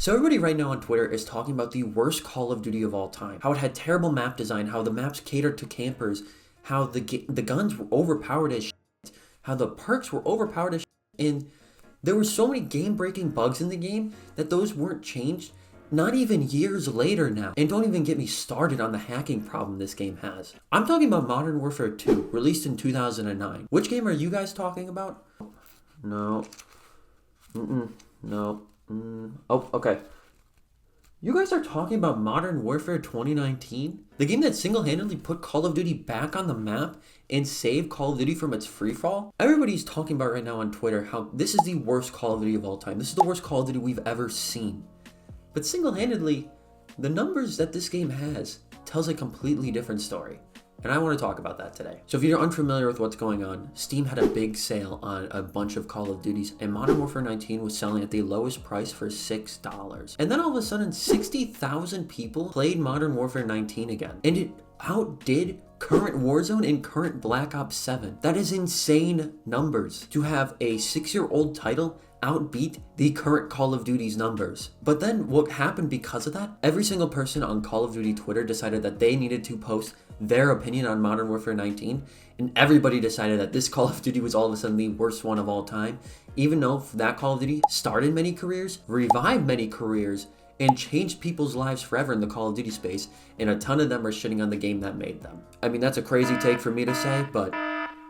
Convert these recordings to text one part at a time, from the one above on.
So everybody right now on Twitter is talking about the worst Call of Duty of all time. How it had terrible map design, how the maps catered to campers, how the guns were overpowered as shit, how the perks were overpowered as shit, and there were so many game-breaking bugs in the game that those weren't changed not even years later now. And don't even get me started on the hacking problem this game has. I'm talking about Modern Warfare 2, released in 2009. Which game are you guys talking about? No. No. Oh, okay. You guys are talking about Modern Warfare 2019? The game that single-handedly put Call of Duty back on the map and saved Call of Duty from its freefall? Everybody's talking about right now on Twitter how this is the worst Call of Duty of all time. This is the worst Call of Duty we've ever seen. But single-handedly, the numbers that this game has tells a completely different story. And I want to talk about that today. So if you're unfamiliar with what's going on, Steam had a big sale on a bunch of Call of Duties, and Modern Warfare 19 was selling at the lowest price for $6. And then all of a sudden, 60,000 people played Modern Warfare 19 again. And it outdid current Warzone and current Black Ops 7. That is insane numbers to have a 6-year-old title outbeat the current Call of Duty's numbers. But then what happened because of that? Every single person on Call of Duty Twitter decided that they needed to post their opinion on Modern Warfare 19, and everybody decided that this Call of Duty was all of a sudden the worst one of all time, even though that Call of Duty started many careers, revived many careers, and changed people's lives forever in the Call of Duty space, and a ton of them are shitting on the game that made them. I mean, that's a crazy take for me to say, but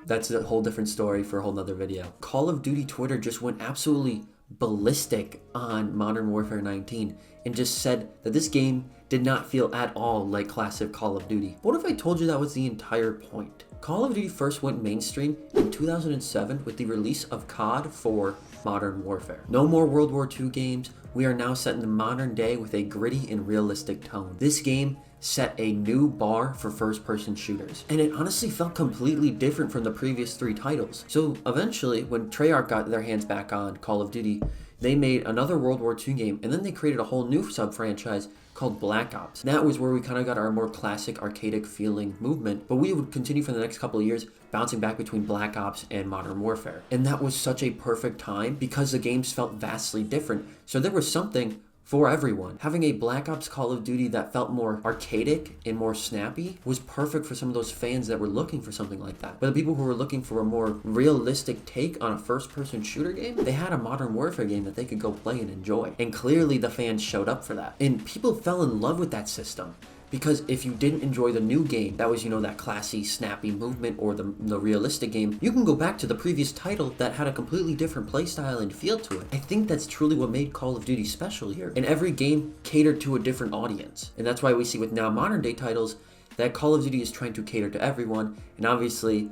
that's a whole different story for a whole nother video. Call of Duty Twitter just went absolutely ballistic on Modern Warfare 19 and just said that this game did not feel at all like classic Call of Duty. What if I told you that was the entire point? Call of Duty first went mainstream in 2007 with the release of COD for Modern Warfare. No more World War II games. We are now set in the modern day with a gritty and realistic tone. This game set a new bar for first-person shooters, and it honestly felt completely different from the previous 3 titles. So eventually, when Treyarch got their hands back on Call of Duty, they made another World War II game, and then they created a whole new sub-franchise called Black Ops. That was where we kind of got our more classic arcadic feeling movement, but we would continue for the next couple of years bouncing back between Black Ops and Modern Warfare. And that was such a perfect time because the games felt vastly different. So there was something for everyone. Having a Black Ops Call of Duty that felt more arcadic and more snappy was perfect for some of those fans that were looking for something like that. But the people who were looking for a more realistic take on a first-person shooter game, they had a Modern Warfare game that they could go play and enjoy. And clearly the fans showed up for that. And people fell in love with that system. Because if you didn't enjoy the new game, that was, that classy, snappy movement or the realistic game, you can go back to the previous title that had a completely different playstyle and feel to it. I think that's truly what made Call of Duty special here. And every game catered to a different audience. And that's why we see with now modern day titles that Call of Duty is trying to cater to everyone. And obviously,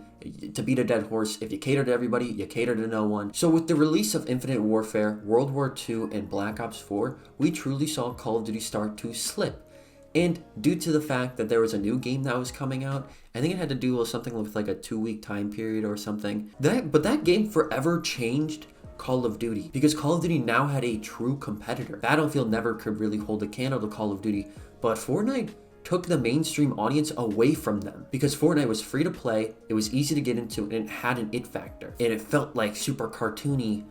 to beat a dead horse, if you cater to everybody, you cater to no one. So with the release of Infinite Warfare, World War II, and Black Ops 4, we truly saw Call of Duty start to slip. And due to the fact that there was a new game that was coming out, I think it had to do with something with like a 2-week time period or something. But that game forever changed Call of Duty because Call of Duty now had a true competitor. Battlefield never could really hold a candle to Call of Duty, but Fortnite took the mainstream audience away from them because Fortnite was free to play, it was easy to get into, and it had an it factor. And it felt like super cartoony.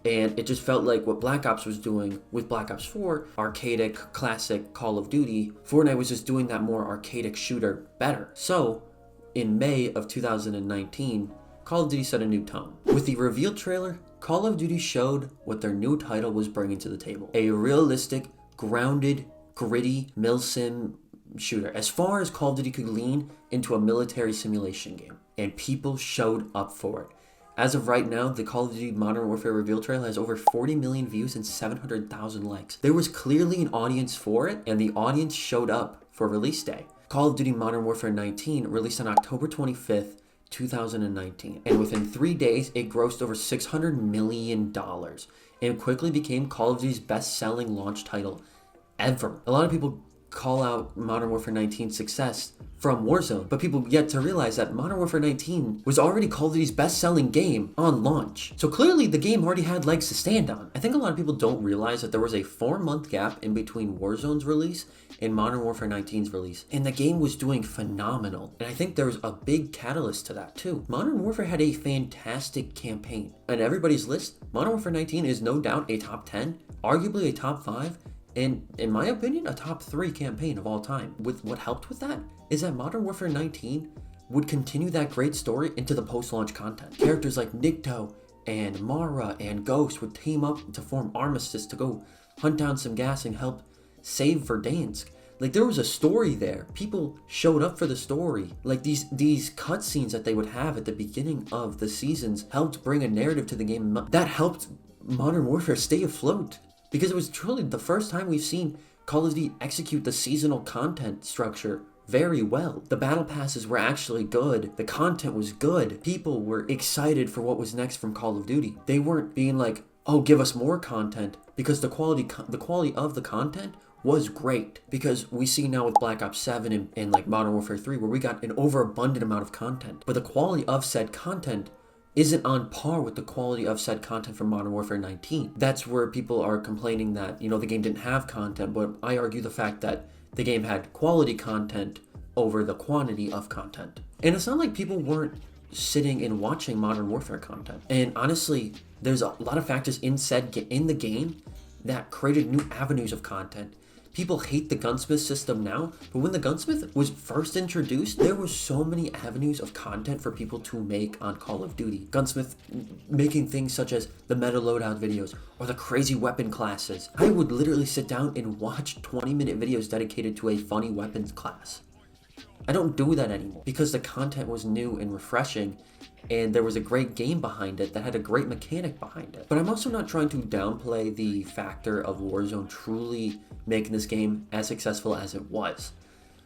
And it just felt like what Black Ops was doing with Black Ops 4, arcadic, classic Call of Duty, Fortnite was just doing that more arcadic shooter better. So, in May of 2019, Call of Duty set a new tone. With the reveal trailer, Call of Duty showed what their new title was bringing to the table. A realistic, grounded, gritty, milsim shooter. As far as Call of Duty could lean into a military simulation game. And people showed up for it. As of right now, the Call of Duty Modern Warfare reveal trailer has over 40 million views and 700,000 likes. There was clearly an audience for it, and the audience showed up for release day. Call of Duty Modern Warfare 19 released on October 25th, 2019, and within 3 days, it grossed over $600 million, and quickly became Call of Duty's best-selling launch title ever. A lot of people call out Modern Warfare 19's success from Warzone, but people yet to realize that Modern Warfare 19 was already Call of Duty's best-selling game on launch. So clearly the game already had legs to stand on. I think a lot of people don't realize that there was a 4-month gap in between Warzone's release and Modern Warfare 19's release, and the game was doing phenomenal. And I think there was a big catalyst to that too. Modern Warfare had a fantastic campaign. On everybody's list, Modern Warfare 19 is no doubt a top 10, arguably a top 5, And in my opinion, a top 3 campaign of all time. With what helped with that is that Modern Warfare 19 would continue that great story into the post-launch content. Characters like Nikto and Mara and Ghost would team up to form Armistice to go hunt down some gas and help save Verdansk. Like, there was a story there. People showed up for the story. Like, these cutscenes that they would have at the beginning of the seasons helped bring a narrative to the game. That helped Modern Warfare stay afloat, because it was truly the first time we've seen Call of Duty execute the seasonal content structure very well. The battle passes were actually good. The content was good. People were excited for what was next from Call of Duty. They weren't being like, oh, give us more content, because the quality of the content was great. Because we see now with Black Ops 7 and like Modern Warfare 3 where we got an overabundant amount of content, but the quality of said content isn't on par with the quality of said content from Modern Warfare 19. That's where people are complaining that, you know, the game didn't have content, but I argue the fact that the game had quality content over the quantity of content. And it's not like people weren't sitting and watching Modern Warfare content. And honestly, there's a lot of factors in the game that created new avenues of content. People hate the gunsmith system now, but when the gunsmith was first introduced, there were so many avenues of content for people to make on Call of Duty. Gunsmith making things such as the meta loadout videos or the crazy weapon classes. I would literally sit down and watch 20-minute videos dedicated to a funny weapons class. I don't do that anymore because the content was new and refreshing, and there was a great game behind it that had a great mechanic behind it. But I'm also not trying to downplay the factor of Warzone truly making this game as successful as it was.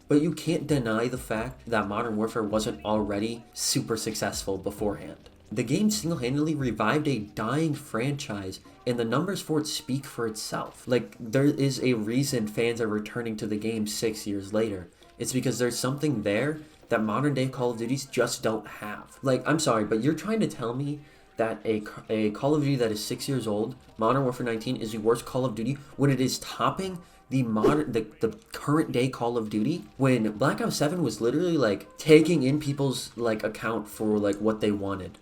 But you can't deny the fact that Modern Warfare wasn't already super successful beforehand. The game single-handedly revived a dying franchise, and the numbers for it speak for itself. Like, there is a reason fans are returning to the game 6 years later. It's because there's something there that modern day Call of Duties just don't have. Like, I'm sorry, but you're trying to tell me that a Call of Duty that is 6 years old, Modern Warfare 19, is the worst Call of Duty when it is topping the current day Call of Duty, when Black Ops 7 was literally like taking in people's like account for like what they wanted.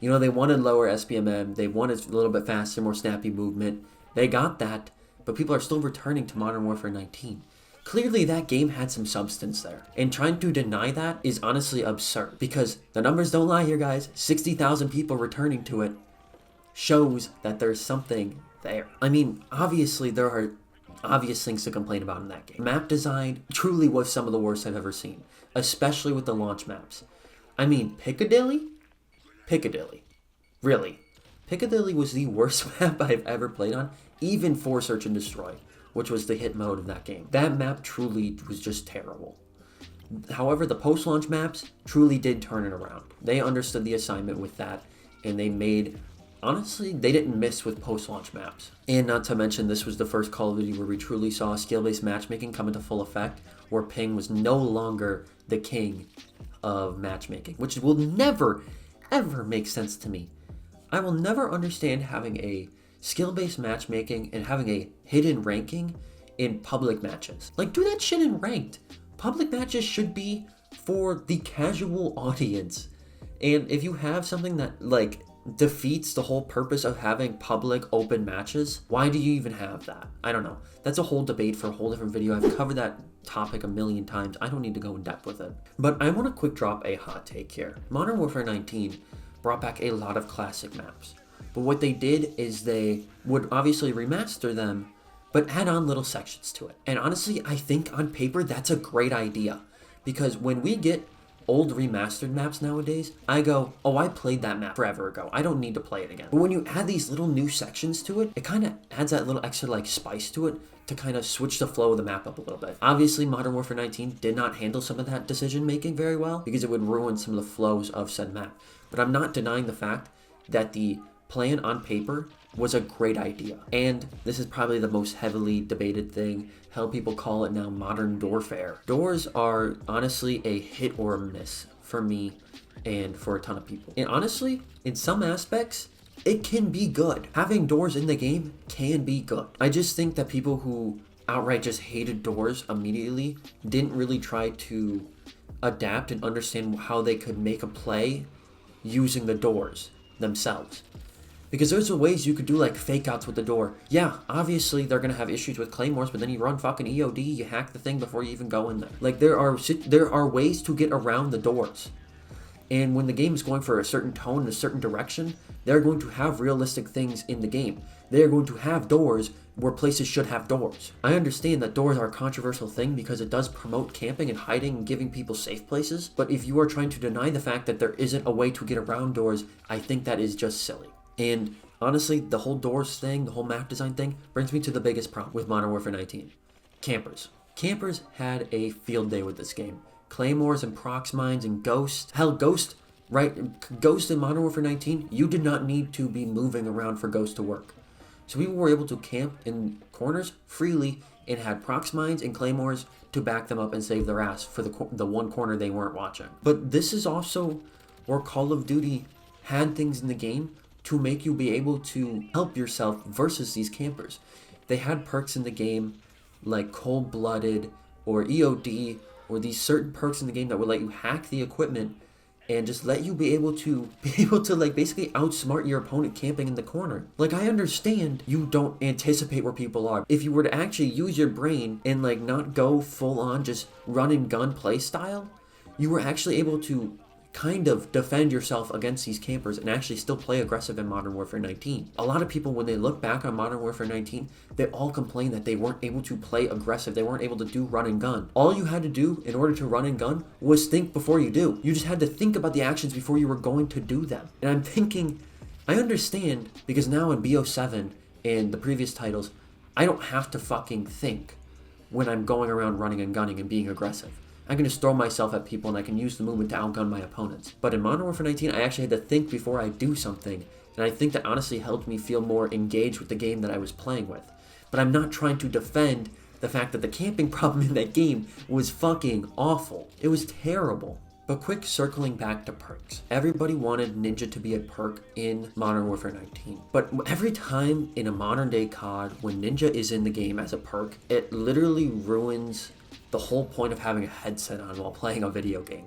You know, they wanted lower SPMM, they wanted a little bit faster, more snappy movement. They got that, but people are still returning to Modern Warfare 19. Clearly that game had some substance there, and trying to deny that is honestly absurd, because the numbers don't lie here, guys. 60,000 people returning to it shows that there's something there. I mean, obviously there are obvious things to complain about in that game. Map design truly was some of the worst I've ever seen, especially with the launch maps. I mean, Piccadilly? Really. Piccadilly was the worst map I've ever played on, even for Search and Destroy, which was the hit mode of that game. That map truly was just terrible. However, the post-launch maps truly did turn it around. They understood the assignment with that, and they made, honestly, they didn't miss with post-launch maps. And not to mention, this was the first Call of Duty where we truly saw skill-based matchmaking come into full effect, where ping was no longer the king of matchmaking, which will never, ever make sense to me. I will never understand having a skill-based matchmaking and having a hidden ranking in public matches. Like, do that shit in ranked. Public matches should be for the casual audience. And if you have something that, like, defeats the whole purpose of having public open matches, why do you even have that? I don't know. That's a whole debate for a whole different video. I've covered that topic a million times. I don't need to go in depth with it. But I want to quick drop a hot take here. Modern Warfare 19 brought back a lot of classic maps. But what they did is they would obviously remaster them, but add on little sections to it. And honestly, I think on paper, that's a great idea. Because when we get old remastered maps nowadays, I go, oh, I played that map forever ago. I don't need to play it again. But when you add these little new sections to it, it kind of adds that little extra like spice to it to kind of switch the flow of the map up a little bit. Obviously, Modern Warfare 19 did not handle some of that decision making very well because it would ruin some of the flows of said map. But I'm not denying the fact that the plan on paper was a great idea. And this is probably the most heavily debated thing. Hell, people call it now modern doorfare. Doors are honestly a hit or a miss for me and for a ton of people. And honestly, in some aspects, it can be good. Having doors in the game can be good. I just think that people who outright just hated doors immediately didn't really try to adapt and understand how they could make a play using the doors themselves. Because there's ways you could do like fake outs with the door. Yeah, obviously they're gonna have issues with claymores, but then you run fucking EOD, you hack the thing before you even go in there. Like there are ways to get around the doors. And when the game is going for a certain tone and a certain direction, they're going to have realistic things in the game. They're going to have doors where places should have doors. I understand that doors are a controversial thing because it does promote camping and hiding and giving people safe places. But if you are trying to deny the fact that there isn't a way to get around doors, I think that is just silly. And honestly, the whole doors thing, the whole map design thing, brings me to the biggest problem with Modern Warfare 19. Campers. Campers had a field day with this game. Claymores and prox mines and Ghost. Hell, Ghost, right? Ghost in Modern Warfare 19, you did not need to be moving around for Ghost to work. So people were able to camp in corners freely and had prox mines and claymores to back them up and save their ass for the one corner they weren't watching. But this is also where Call of Duty had things in the game to make you be able to help yourself versus these campers. They had perks in the game like Cold-Blooded or EOD or these certain perks in the game that would let you hack the equipment and just let you be able to like basically outsmart your opponent camping in the corner. Like, I understand you don't anticipate where people are. If you were to actually use your brain and like not go full on just run and gun play style, you were actually able to kind of defend yourself against these campers and actually still play aggressive in Modern Warfare 19. A lot of people, when they look back on Modern Warfare 19, they all complain that they weren't able to play aggressive. They weren't able to do run and gun. All you had to do in order to run and gun was think before you do. You just had to think about the actions before you were going to do them. And I'm thinking, I understand, because now in BO7 and the previous titles, I don't have to fucking think when I'm going around running and gunning and being aggressive. I can just throw myself at people and I can use the movement to outgun my opponents. But in Modern Warfare 19, I actually had to think before I do something. And I think that honestly helped me feel more engaged with the game that I was playing with. But I'm not trying to defend the fact that the camping problem in that game was fucking awful. It was terrible. But quick circling back to perks. Everybody wanted Ninja to be a perk in Modern Warfare 19. But every time in a modern day COD, when Ninja is in the game as a perk, it literally ruins the whole point of having a headset on while playing a video game.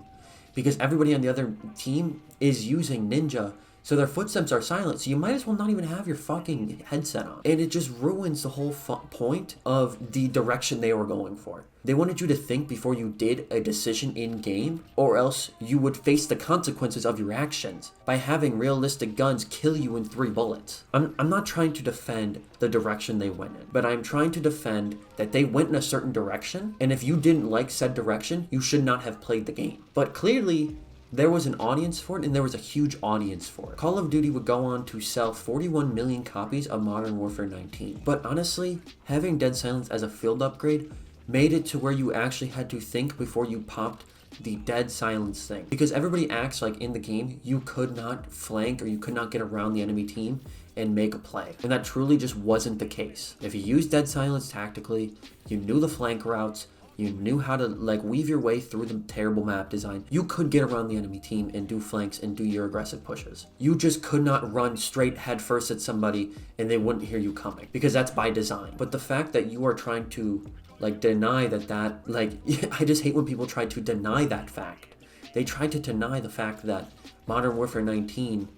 Because everybody on the other team is using Ninja, so their footsteps are silent, so you might as well not even have your fucking headset on. And it just ruins the whole point of the direction they were going for. They wanted you to think before you did a decision in-game, or else you would face the consequences of your actions by having realistic guns kill you in 3 bullets. I'm not trying to defend the direction they went in, but I'm trying to defend that they went in a certain direction, and if you didn't like said direction, you should not have played the game. But clearly, there was an audience for it, and there was a huge audience for it. Call of Duty would go on to sell 41 million copies of Modern Warfare 19. But honestly, having Dead Silence as a field upgrade made it to where you actually had to think before you popped the Dead Silence thing. Because everybody acts like in the game, you could not flank or you could not get around the enemy team and make a play. And that truly just wasn't the case. If you used Dead Silence tactically, you knew the flank routes, you knew how to like weave your way through the terrible map design, you could get around the enemy team and do flanks and do your aggressive pushes. You just could not run straight head first at somebody and they wouldn't hear you coming, because that's by design. But the fact that you are trying to like deny that like I just hate when people try to deny that fact. They tried to deny the fact that Modern Warfare 19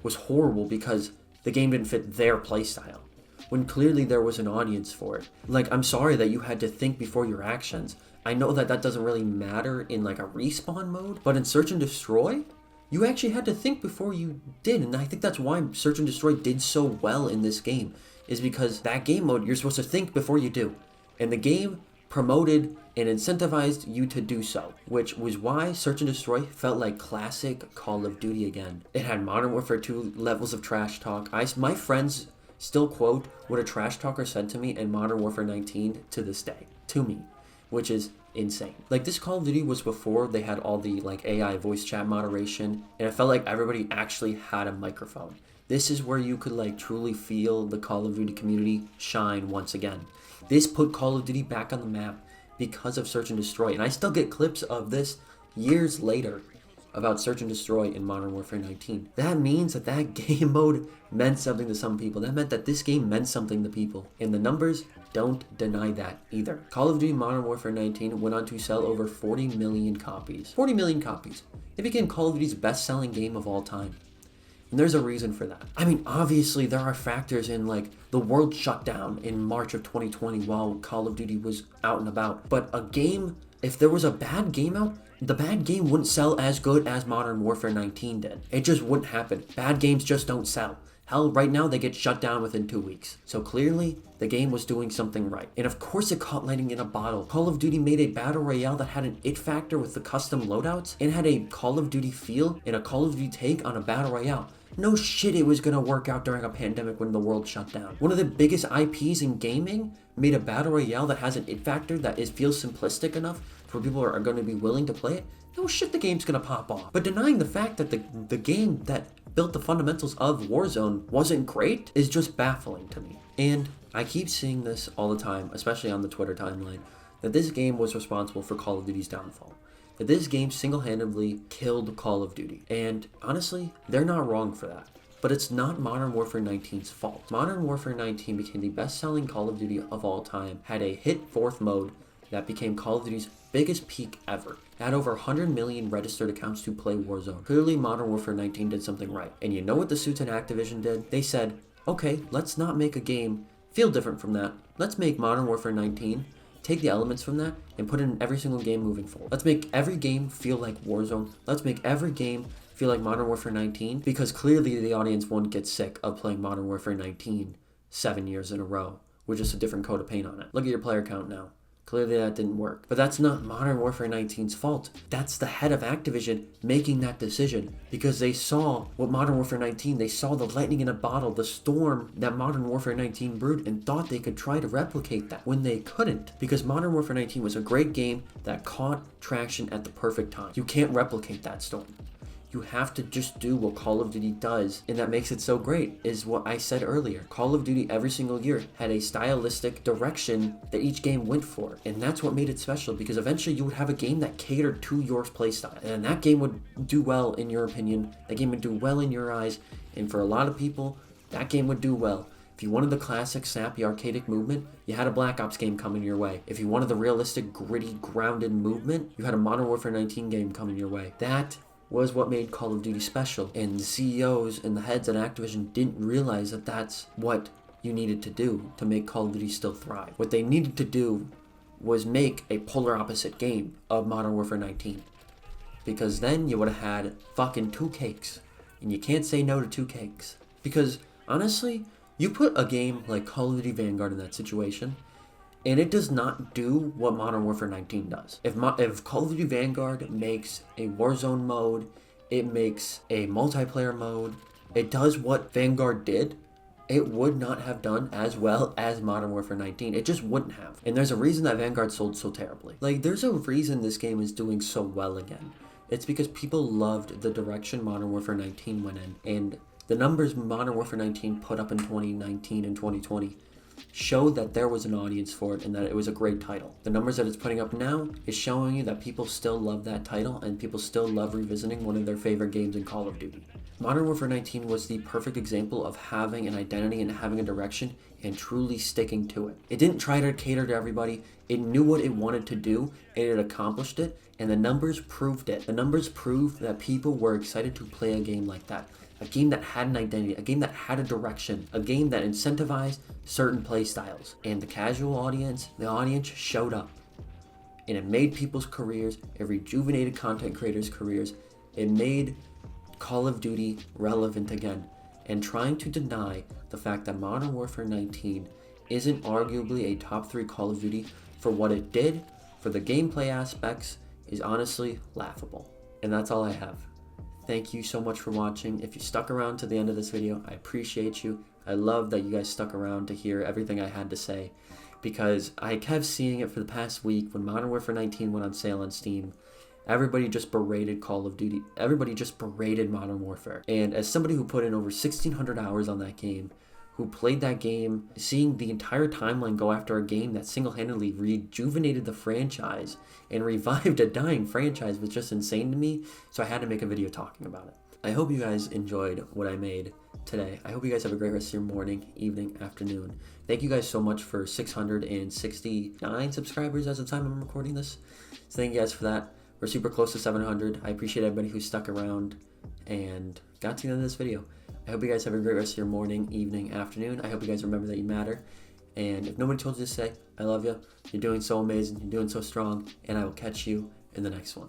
was horrible because the game didn't fit their playstyle, when clearly there was an audience for it. Like, I'm sorry that you had to think before your actions. I know that that doesn't really matter in like a respawn mode, but in Search and Destroy, you actually had to think before you did. And I think that's why Search and Destroy did so well in this game, is because that game mode, you're supposed to think before you do. And the game promoted and incentivized you to do so, which was why Search and Destroy felt like classic Call of Duty again. It had Modern Warfare 2 levels of trash talk. My friends still quote what a trash talker said to me in Modern Warfare 19 to this day, to me, which is insane. Like, this Call of Duty was before they had all the like AI voice chat moderation, and it felt like everybody actually had a microphone. This is where you could like truly feel the Call of Duty community shine once again. This put Call of Duty back on the map because of Search and Destroy, and I still get clips of this years later about Search and Destroy in Modern Warfare 19. That means that that game mode meant something to some people. That meant that this game meant something to people. And the numbers don't deny that either. Call of Duty Modern Warfare 19 went on to sell over 40 million copies. 40 million copies. It became Call of Duty's best-selling game of all time. And there's a reason for that. I mean, obviously there are factors in like the world shut down in March of 2020 while Call of Duty was out and about. But a game, if there was a bad game out, the bad game wouldn't sell as good as Modern Warfare 19 did. It just wouldn't happen. Bad games just don't sell. Hell, right now they get shut down within 2 weeks. So clearly, the game was doing something right. And of course it caught lightning in a bottle. Call of Duty made a battle royale that had an it factor with the custom loadouts and had a Call of Duty feel and a Call of Duty take on a battle royale. No shit it was gonna work out during a pandemic when the world shut down. One of the biggest IPs in gaming made a battle royale that has an it factor that feels simplistic enough for people are gonna be willing to play it. No shit the game's gonna pop off. But denying the fact that the game that built the fundamentals of Warzone wasn't great is just baffling to me. And I keep seeing this all the time, especially on the Twitter timeline, that this game was responsible for Call of Duty's downfall. That this game single-handedly killed Call of Duty. And honestly, they're not wrong for that. But it's not Modern Warfare 19's fault. Modern Warfare 19 became the best-selling Call of Duty of all time, had a hit fourth mode that became Call of Duty's biggest peak ever. It had over 100 million registered accounts to play Warzone. Clearly, Modern Warfare 19 did something right. And you know what the suits in Activision did? They said, okay, let's not make a game feel different from that. Let's make Modern Warfare 19, take the elements from that, and put it in every single game moving forward. Let's make every game feel like Warzone. Let's make every game feel like Modern Warfare 19, because clearly the audience won't get sick of playing Modern Warfare 19 7 years in a row with just a different coat of paint on it. Look at your player count now. Clearly that didn't work. But that's not Modern Warfare 19's fault. That's the head of Activision making that decision because they saw what Modern Warfare 19, they saw the lightning in a bottle, the storm that Modern Warfare 19 brewed, and thought they could try to replicate that when they couldn't, because Modern Warfare 19 was a great game that caught traction at the perfect time. You can't replicate that storm. You have to just do what Call of Duty does, and that makes it so great, is what I said earlier. Call of Duty every single year had a stylistic direction that each game went for, and that's what made it special, because eventually you would have a game that catered to your playstyle, and that game would do well in your opinion, that game would do well in your eyes, and for a lot of people, that game would do well. If you wanted the classic, snappy, arcadic movement, you had a Black Ops game coming your way. If you wanted the realistic, gritty, grounded movement, you had a Modern Warfare 19 game coming your way. That was what made Call of Duty special, and the CEOs and the heads at Activision didn't realize that that's what you needed to do to make Call of Duty still thrive. What they needed to do was make a polar opposite game of Modern Warfare 19, because then you would have had fucking two cakes, and you can't say no to two cakes. Because honestly, you put a game like Call of Duty Vanguard in that situation, and it does not do what Modern Warfare 19 does. If Call of Duty Vanguard makes a Warzone mode, it makes a multiplayer mode, it does what Vanguard did, it would not have done as well as Modern Warfare 19. It just wouldn't have. And there's a reason that Vanguard sold so terribly. Like, there's a reason this game is doing so well again. It's because people loved the direction Modern Warfare 19 went in. And the numbers Modern Warfare 19 put up in 2019 and 2020 showed that there was an audience for it and that it was a great title. The numbers that it's putting up now is showing you that people still love that title and people still love revisiting one of their favorite games in Call of Duty. Modern Warfare 19 was the perfect example of having an identity and having a direction and truly sticking to it. It didn't try to cater to everybody. It knew what it wanted to do and it accomplished it, and the numbers proved it. The numbers proved that people were excited to play a game like that. A game that had an identity, a game that had a direction, a game that incentivized certain play styles. And the casual audience, the audience showed up. And it made people's careers, it rejuvenated content creators' careers, it made Call of Duty relevant again. And trying to deny the fact that Modern Warfare 19 isn't arguably a top 3 Call of Duty for what it did, for the gameplay aspects, is honestly laughable. And that's all I have. Thank you so much for watching. If you stuck around to the end of this video, I appreciate you. I love that you guys stuck around to hear everything I had to say, because I kept seeing it for the past week when Modern Warfare 19 went on sale on Steam. Everybody just berated Call of Duty. Everybody just berated Modern Warfare. And as somebody who put in over 1,600 hours on that game, who played that game, seeing the entire timeline go after a game that single-handedly rejuvenated the franchise and revived a dying franchise was just insane to me, so I had to make a video talking about it. I hope you guys enjoyed what I made today. I hope you guys have a great rest of your morning, evening, afternoon. Thank you guys so much for 669 subscribers as of the time I'm recording this. So thank you guys for that. We're super close to 700. I appreciate everybody who stuck around and got to the end of this video. I hope you guys have a great rest of your morning, evening, afternoon. I hope you guys remember that you matter. And if nobody told you to say, I love you. You're doing so amazing. You're doing so strong. And I will catch you in the next one.